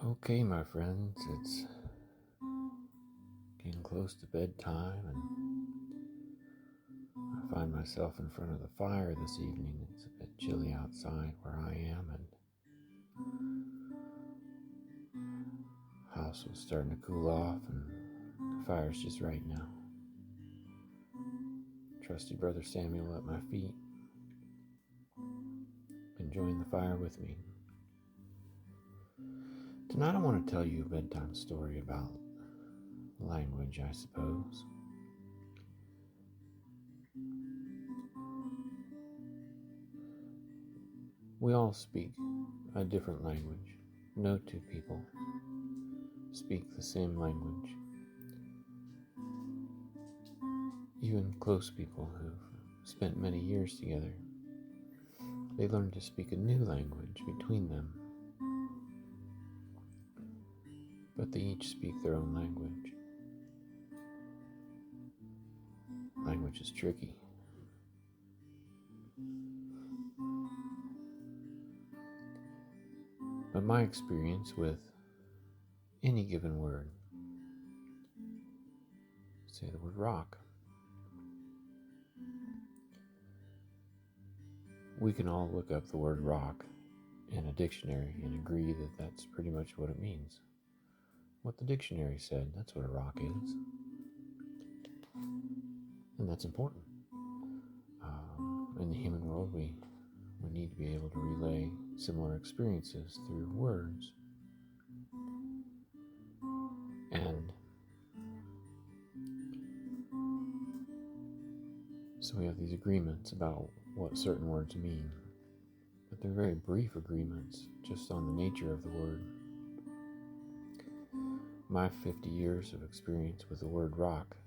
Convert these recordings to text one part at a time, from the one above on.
Okay, my friends, it's getting close to bedtime, and I find myself in front of the fire this evening. It's a bit chilly outside where I am, and the house was starting to cool off, and the fire's just right now. Trusty brother Samuel at my feet, enjoying the fire with me. Tonight I want to tell you a bedtime story about language, I suppose. We all speak a different language. No two people speak the same language. Even close people who've spent many years together, they learn to speak a new language between them. But they each speak their own language. Language is tricky. But my experience with any given word, say the word rock, we can all look up the word rock in a dictionary and agree that that's pretty much what it means. What the dictionary said, that's what a rock is. And that's important. In the human world, we need to be able to relay similar experiences through words. And so we have these agreements about what certain words mean. But they're very brief agreements, just on the nature of the word. My 50 years of experience with the word rock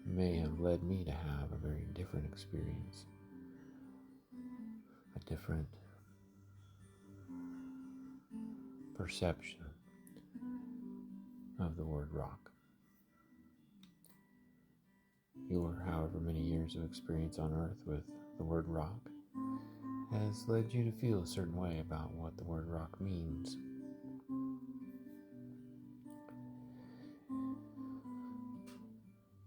may have led me to have a very different experience, a different perception of the word rock. Your however many years of experience on earth with the word rock has led you to feel a certain way about what the word rock means.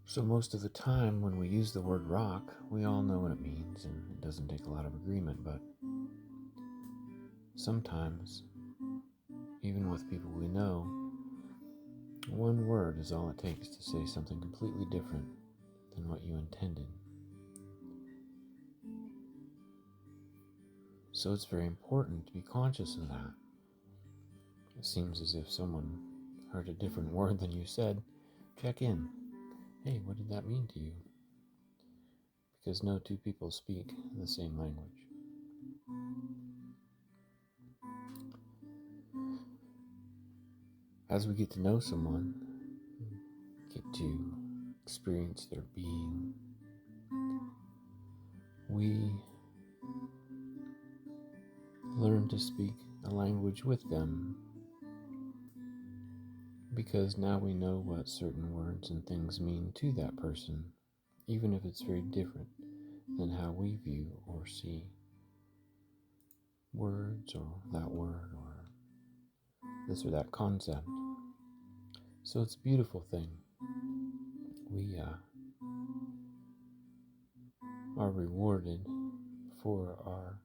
So most of the time when we use the word rock, we all know what it means, and it doesn't take a lot of agreement, but sometimes, even with people we know, one word is all it takes to say something completely different than what you intended. So it's very important to be conscious of that. It seems as if someone heard a different word than you said. Check in. Hey, what did that mean to you? Because no two people speak the same language. As we get to know someone, get to experience their being, we learn to speak a language with them, because now we know what certain words and things mean to that person, even if it's very different than how we view or see words or that word or this or that concept. So it's a beautiful thing. We are rewarded for our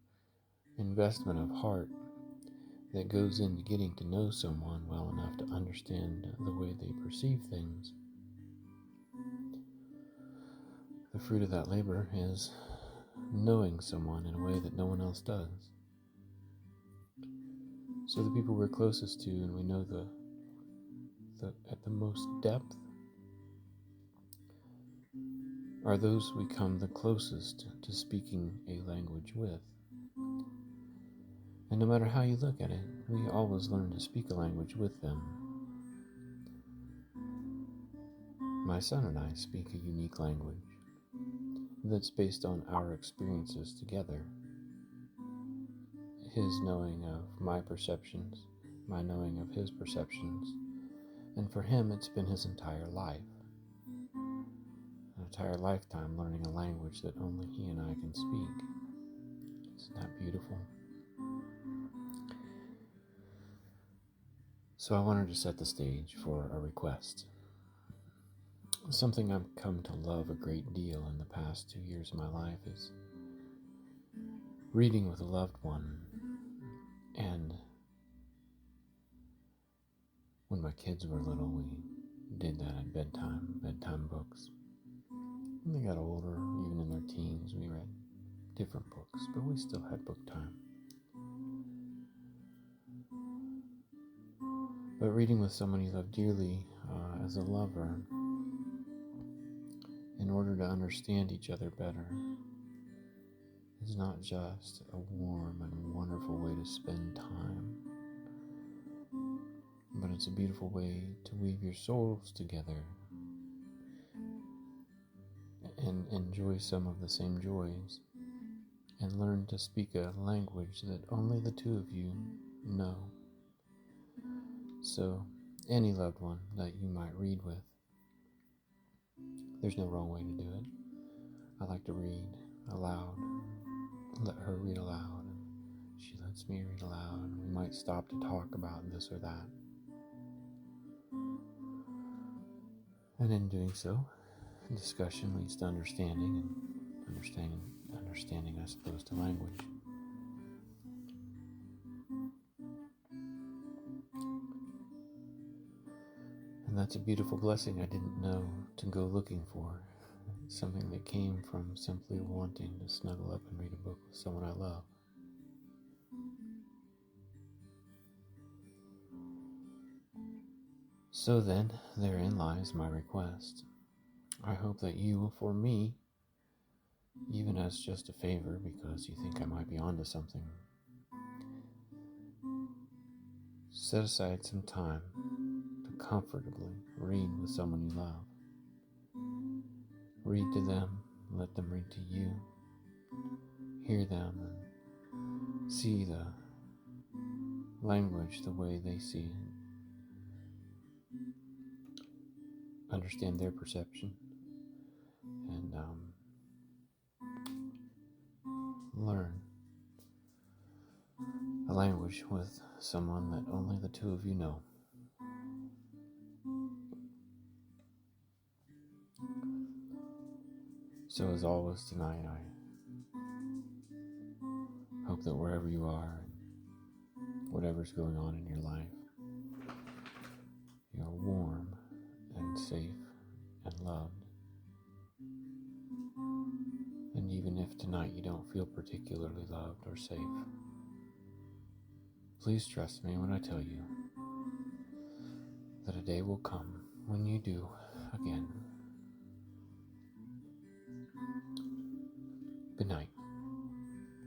investment of heart that goes into getting to know someone well enough to understand the way they perceive things. The fruit of that labor is knowing someone in a way that no one else does. So the people we're closest to and we know at the most depth are those we come the closest to speaking a language with. And no matter how you look at it, we always learn to speak a language with them. My son and I speak a unique language that's based on our experiences together. His knowing of my perceptions, my knowing of his perceptions, and for him it's been his entire life. An entire lifetime learning a language that only he and I can speak. Isn't that beautiful? So I wanted to set the stage for a request. Something I've come to love a great deal in the past 2 years of my life is reading with a loved one. And when my kids were little, we did that at bedtime books. When they got older, even in their teens, we read different books, but we still had book time. But reading with someone you love dearly as a lover, in order to understand each other better, is not just a warm and wonderful way to spend time, but it's a beautiful way to weave your souls together and enjoy some of the same joys, and learn to speak a language that only the two of you know. So, any loved one that you might read with, there's no wrong way to do it. I like to read aloud, let her read aloud, and she lets me read aloud, and we might stop to talk about this or that. And in doing so, discussion leads to understanding, and understanding, I suppose, to language. And that's a beautiful blessing I didn't know to go looking for. It's something that came from simply wanting to snuggle up and read a book with someone I love. So then, therein lies my request. I hope that you, for me, even as just a favor because you think I might be onto something, set aside some time to comfortably read with someone you love. Read to them, let them read to you, hear them, and see the language the way they see it. Understand their perception, and learn a language with someone that only the two of you know. So as always tonight, I hope that wherever you are, and whatever's going on in your life, you're warm and safe and loved. And even if tonight you don't feel particularly loved or safe, please trust me when I tell you that a day will come when you do again. Good night.